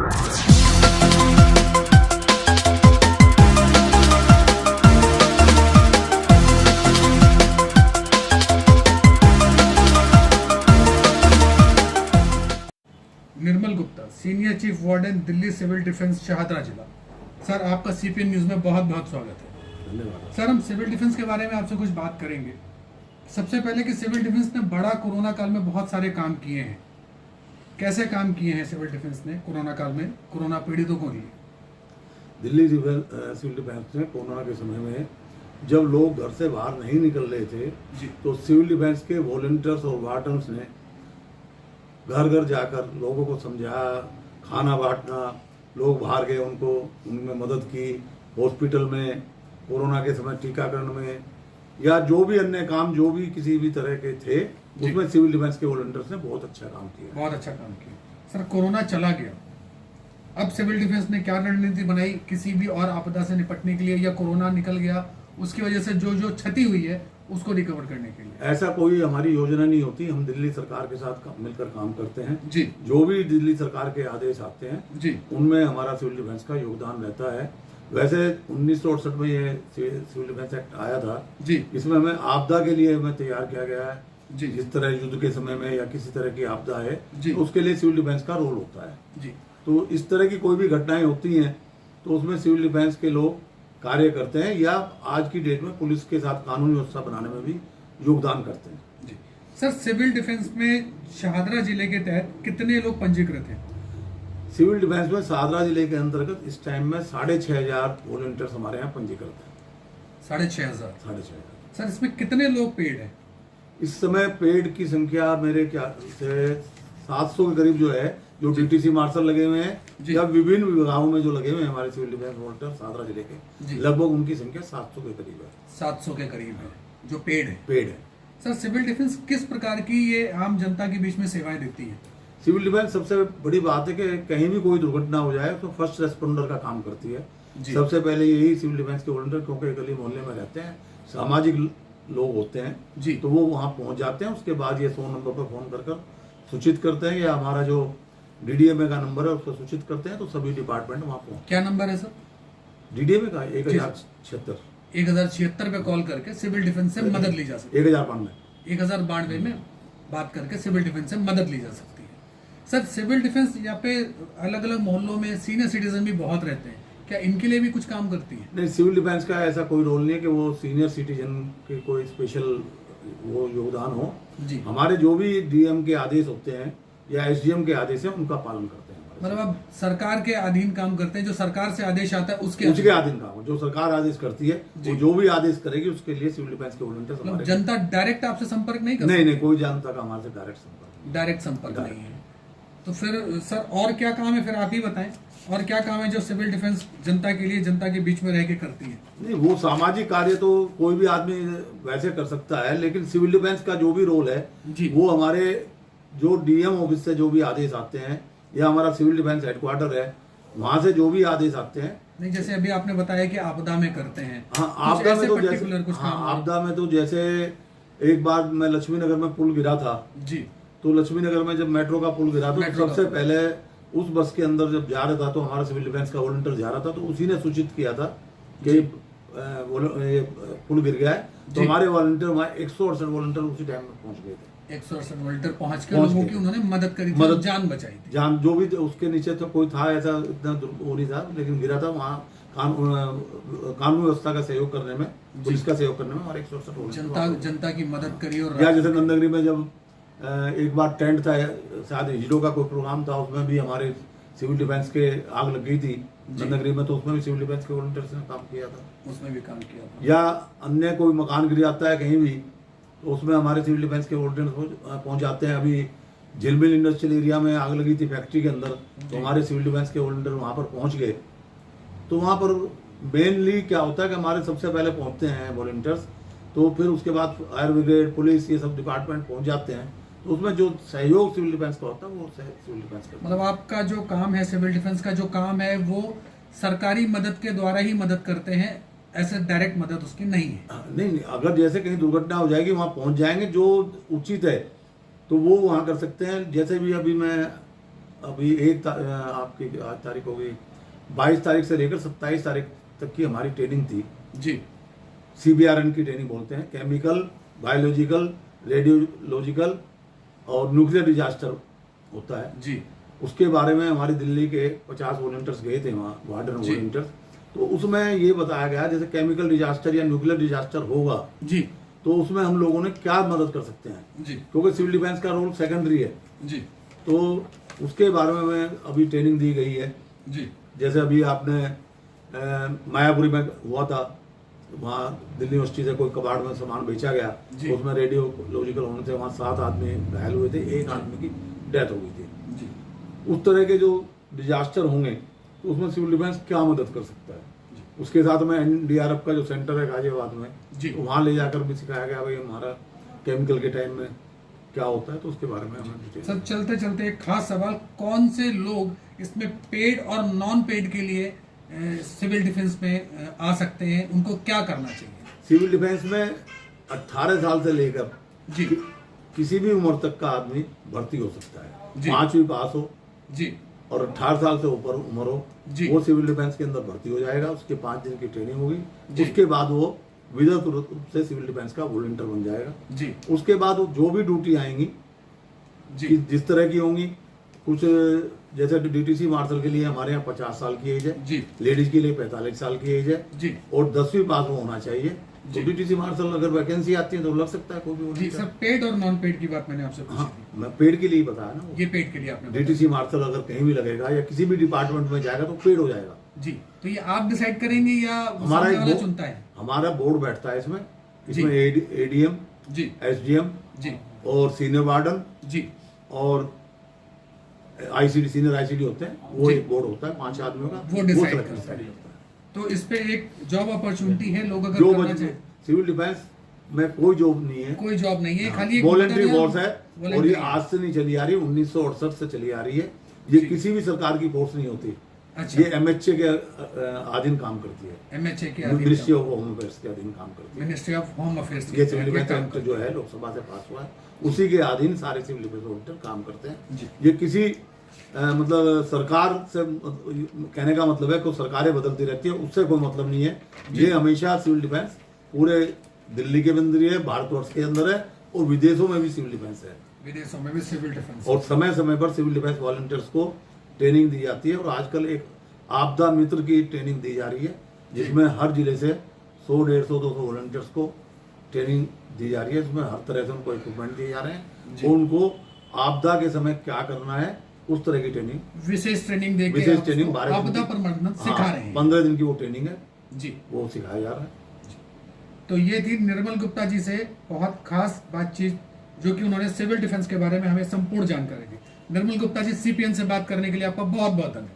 निर्मल Gupta, senior chief warden, Delhi civil defence, Shahdara जिला। Sir, आपका CPN news में बहुत बहुत स्वागत है। धन्यवाद सर, हम सिविल डिफेंस के बारे में आपसे कुछ बात करेंगे। सबसे पहले कि सिविल डिफेंस ने बड़ा कोरोना काल में बहुत सारे काम किए हैं। कैसे काम किए हैं सिविल डिफेंस ने कोरोना काल में कोरोना पीड़ितों को लिए? दिल्ली सिविल डिफेंस ने कोरोना के समय में जब लोग घर से बाहर नहीं निकल रहे थे जी। तो सिविल डिफेंस के वॉलंटियर्स और वार्डन्स ने घर घर जाकर लोगों को समझाया, खाना बांटना, लोग बाहर गए उनको उनमें मदद की, हॉस्पिटल में कोरोना के समय टीकाकरण में या जो भी अन्य काम जो भी किसी भी तरह के थे उसमें सिविल डिफेंस के वॉलंटियर्स ने बहुत अच्छा काम किया। बहुत अच्छा काम किया। सर, कोरोना चला गया, अब सिविल डिफेंस ने क्या रणनीति बनाई किसी भी और आपदा से निपटने के लिए, या कोरोना निकल गया उसकी वजह से जो जो क्षति हुई है उसको रिकवर करने के लिए? ऐसा कोई हमारी योजना नहीं होती। हम दिल्ली सरकार के साथ मिलकर काम करते हैं जी। जो भी दिल्ली सरकार के आदेश आते हैं जी, उनमें हमारा सिविल डिफेंस का योगदान रहता है। वैसे 1968 में ये सिविल डिफेंस एक्ट आया था जी। इसमें हमें आपदा के लिए हमें तैयार किया गया है। जी। जिस तरह युद्ध के समय में या किसी तरह की आपदा है जी। तो उसके लिए सिविल डिफेंस का रोल होता है। जी। तो इस तरह की कोई भी घटनाएं होती हैं तो उसमें सिविल डिफेंस के लोग कार्य करते हैं या आज की डेट में पुलिस के साथ कानूनी व्यवस्था बनाने में भी योगदान करते हैं। जी। सर, सिविल डिफेंस में शाहदरा जिले के तहत कितने लोग पंजीकृत हैं? सिविल डिफेंस में शाहदरा जिले के अंतर्गत इस टाइम में 6,500 वॉलंटियर्स हमारे यहाँ पंजीकृत हैं। 6,500। 6,500। सर, इसमें कितने लोग पेड हैं? इस समय पेड की संख्या मेरे ख्याल से 700 के करीब जो है, जो डीटीसी मार्शल लगे हुए हैं या विभिन्न विभागों में जो लगे हुए हैं हमारे सिविल डिफेंस वॉलंटियर शाहदरा जिले के, लगभग उनकी संख्या 700 के करीब है। 700 के करीब है जो पेड है। पेड है। सर, सिविल डिफेंस किस प्रकार की ये आम जनता के बीच में सेवाएं देती है? सिविल डिफेंस सबसे बड़ी बात है कि कहीं भी कोई दुर्घटना हो जाए तो फर्स्ट रेस्पोंडर का काम करती है। सबसे पहले यही सिविल डिफेंस के वॉलंटियर, क्योंकि गली मोहल्ले में रहते हैं, सामाजिक लोग होते हैं जी, तो वो वहाँ पहुँच जाते हैं। उसके बाद ये 100 नंबर पर फोन कर सूचित करते हैं या हमारा जो डीडीएमए का नंबर है उसको सूचित करते हैं तो सभी डिपार्टमेंट वहाँ पहुँच। क्या नंबर है सर? डीडीएमए का 1076 1076 पे कॉल करके सिविल डिफेंस से मदद ली जा सकती है। 1092 में बात करके सिविल डिफेंस से मदद ली जा सकती है। सर, सिविल डिफेंस यहाँ पे अलग अलग मोहल्लों में सीनियर सिटीजन भी बहुत रहते हैं, क्या इनके लिए भी कुछ काम करती है? नहीं, सिविल डिफेंस का ऐसा कोई रोल नहीं है कि वो सीनियर सिटीजन के कोई स्पेशल वो योगदान हो जी। हमारे जो भी डीएम के आदेश होते हैं या एसडीएम के आदेश है उनका पालन करते हैं। मतलब आप सरकार के अधीन काम करते हैं, जो सरकार से आदेश आता है उसके अधीन काम, जो सरकार आदेश करती है वो जो भी आदेश करेगी उसके लिए सिविल डिफेंस के वॉलंटियर्स हमारे। जनता डायरेक्ट आपसे संपर्क नहीं करती? नहीं, कोई जनता का हमारे से डायरेक्ट संपर्क नहीं है। तो फिर सर, और क्या काम है? फिर आप ही बताएं, और क्या काम है जो सिविल डिफेंस जनता के लिए, जनता के बीच में रह के करती है? नहीं, वो सामाजिक कार्य तो कोई भी आदमी वैसे कर सकता है, लेकिन सिविल डिफेंस का जो भी रोल है जी, वो हमारे जो डीएम ऑफिस से जो भी आदेश आते हैं या हमारा सिविल डिफेंस हेडक्वार्टर है वहां से जो भी आदेश आते हैं। नहीं, जैसे अभी आपने बताया कि आपदा में करते हैं। हाँ, आपदा में तो जैसे आपदा में तो जैसे एक बार मैं लक्ष्मी नगर में पुल गिरा था जी, तो लक्ष्मी नगर में जब मेट्रो का पुल गिरा तो सबसे पहले उस बस के अंदर जब जा रहा था तो हमारा सिविल डिफेंस का वॉलंटियर जा रहा था तो उसी ने सूचित किया था कि पुल गिर गया है। तो हमारे वॉलंटियर वहाँ 168 वॉलंटियर उसी टाइम में पहुंच गए थे। 168 वॉलंटियर पहुंच के लोगों की उन्होंने मदद करी थी, जान बचाई थी। जान जो भी उसके नीचे तो कोई था ऐसा इतना वो नहीं था, लेकिन गिरा था वहाँ कानून व्यवस्था का सहयोग करने में, पुलिस का सहयोग करने में हमारे 168 जनता की मदद करी। और या जैसे नंदगिरी में जब एक बार टेंट था, शायद हिजड़ों का कोई प्रोग्राम था, उसमें भी हमारे सिविल डिफेंस के आग लग गई थी नंदगिरी में, तो उसमें भी सिविल डिफेंस के वॉलंटियर्स ने काम किया था। उसमें भी काम किया था। या अन्य कोई मकान गिर जाता है कहीं भी तो उसमें हमारे सिविल डिफेंस के वॉलंटियर्स पहुंच जाते हैं। अभी झिलमिल इंडस्ट्रियल एरिया में आग लगी थी फैक्ट्री के अंदर, तो हमारे सिविल डिफेंस के वॉलंटियर वहाँ पर पहुँच गए। तो वहाँ पर मेनली क्या होता है कि हमारे सबसे पहले पहुँचते हैं वॉलंटियर्स, तो फिर उसके बाद फायर ब्रिगेड, पुलिस, ये सब डिपार्टमेंट पहुँच जाते हैं। तो उसमें जो सहयोग सिविल डिफेंस का होता है वो सिविल डिफेंस का, मतलब आपका जो काम है, सिविल डिफेंस का जो काम है वो सरकारी मदद के द्वारा ही मदद करते हैं, ऐसे डायरेक्ट मदद उसकी नहीं है? नहीं, अगर जैसे कहीं दुर्घटना हो जाएगी वहाँ पहुँच जाएंगे, जो उचित है तो वो वहाँ कर सकते हैं। जैसे भी अभी मैं अभी आपकी आज तारीख हो गई 22 तारीख से लेकर 27 तारीख तक की हमारी ट्रेनिंग थी जी। CBRN की ट्रेनिंग बोलते हैं, केमिकल, बायोलॉजिकल, रेडियोलॉजिकल और न्यूक्लियर डिजास्टर होता है जी। उसके बारे में हमारी दिल्ली के 50 वॉलंटियर्स गए थे वहाँ, वार्डन वॉलंटियर्स। तो उसमें ये बताया गया जैसे केमिकल डिजास्टर या न्यूक्लियर डिजास्टर होगा जी तो उसमें हम लोगों ने क्या मदद कर सकते हैं जी क्योंकि सिविल डिफेंस का रोल सेकेंडरी है। जी तो उसके बारे में अभी ट्रेनिंग दी गई है। जी। जैसे अभी आपने मायापुरी में हुआ था, वहाँ दिल्ली यूनिवर्सिटी से कोई कबाड़ में सामान बेचा गया जी। तो उसमें रेडियोलॉजिकल होने से वहाँ 7 आदमी घायल हुए थे, 1 आदमी की डेथ हो गई थी। जी उस तरह के जो डिजास्टर होंगे तो उसमें सिविल डिफेंस क्या मदद कर सकता है। उसके साथ में NDRF का जो सेंटर है गाजियाबाद में जी। तो वहाँ ले जाकर भी सिखाया गया भाई हमारा केमिकल के टाइम में क्या होता है, तो उसके बारे में हमें डिटेल। सर चलते चलते एक खास सवाल, कौन से लोग इसमें पेड और नॉन पेड के लिए सिविल डिफेंस में आ सकते हैं, उनको क्या करना चाहिए? सिविल डिफेंस में 18 साल से लेकर जी किसी भी उम्र तक का आदमी भर्ती हो सकता है। जी। 5वीं पास हो जी और 18 साल से ऊपर उम्र हो जी। वो सिविल डिफेंस के अंदर भर्ती हो जाएगा। उसके 5 दिन की ट्रेनिंग होगी, जी। उसके बाद वो विधिवत रूप से सिविल डिफेंस का वॉलंटियर बन जाएगा। जी उसके बाद वो जो भी ड्यूटी आएंगी जी जिस तरह की होंगी, कुछ जैसे DTC मार्शल के लिए हमारे यहाँ 50 साल की एज है जी लेडीज के लिए 45 साल की एज है जी और 10वीं पास होना चाहिए। तो जी। DTC मार्शल अगर वैकेंसी आती है तो लग सकता है कोई भी जी। volunteer। सर पेड और नॉन पेड की बात मैंने आपसे पूछी हाँ थी, मैं पेड के लिए ही बताया ना वो। ये पेड के लिए आपने बताया। DTC मार्शल अगर कहीं भी लगेगा या किसी भी डिपार्टमेंट में जाएगा तो पेड हो जाएगा। जी। तो ये आप डिसाइड करेंगे या हमारा सामने एक वाला बोर्ड चुनता है? हमारा बोर्ड बैठता है इसमें जी। ADM, जी SDM जी और सीनियर वार्डन जी और ICD, सीनियर ICD होते हैं, वो जी। एक बोर्ड होता है 5 आदमियों का, वो decide select करता है। करता है। तो इस पे एक जॉब अपॉर्चुनिटी है, लोग अगर जो करना चाहे। सिविल डिफेंस में कोई जॉब नहीं है, कोई जॉब नहीं है, खाली एक वॉलंटरी battalion फोर्स है और ये volunteer। आज से नहीं चली आ रही, 1968 से चली आ रही है। ये जी। किसी भी सरकार की फोर्स नहीं होती, अच्छा। ये MHA के अधीन काम करती है, MHA के मिनिस्ट्री ऑफ होम अफेयर्स के अधीन काम करती है। मिनिस्ट्री ऑफ होम अफेयर्स ये सिविल डिफेंस एक्ट जो है लोकसभा से पास हुआ है, उसी के अधीन सारे सिविल डिफेंस वॉलंटियर काम करते हैं। जी। ये किसी मतलब सरकार से कहने का मतलब है कि सरकारें बदलती रहती है, उससे कोई मतलब नहीं है। ये हमेशा सिविल डिफेंस पूरे दिल्ली के अंदर ही है, भारतवर्ष के अंदर है और विदेशों में भी सिविल डिफेंस है। विदेशों में भी सिविल डिफेंस। और समय समय पर सिविल डिफेंस वॉलंटियर्स को ट्रेनिंग दी जाती है और आजकल एक आपदा मित्र की ट्रेनिंग दी जा रही है जिसमें हर जिले से 100, 150, 200 वॉलंटियर्स को ट्रेनिंग दी जा रही है। इसमें हर तरह से उनको इक्विपमेंट दिए जा रहे हैं और उनको आपदा के समय क्या करना है उस तरह की ट्रेनिंग, विशेष ट्रेनिंग देके विशेष ट्रेनिंग 12 दिन आपदा की- प्रबंधन सिखा रहे हैं। 15 दिन की वो ट्रेनिंग है, जी। वो सिखाया जा रहा है। तो ये थी निर्मल गुप्ता जी से बहुत खास बातचीत, जो कि उन्होंने सिविल डिफेंस के बारे में हमें संपूर्ण जानकारी दी। निर्मल गुप्ता जी, CPN से बात करने के लिए आपका बहुत बहुत धन्यवाद।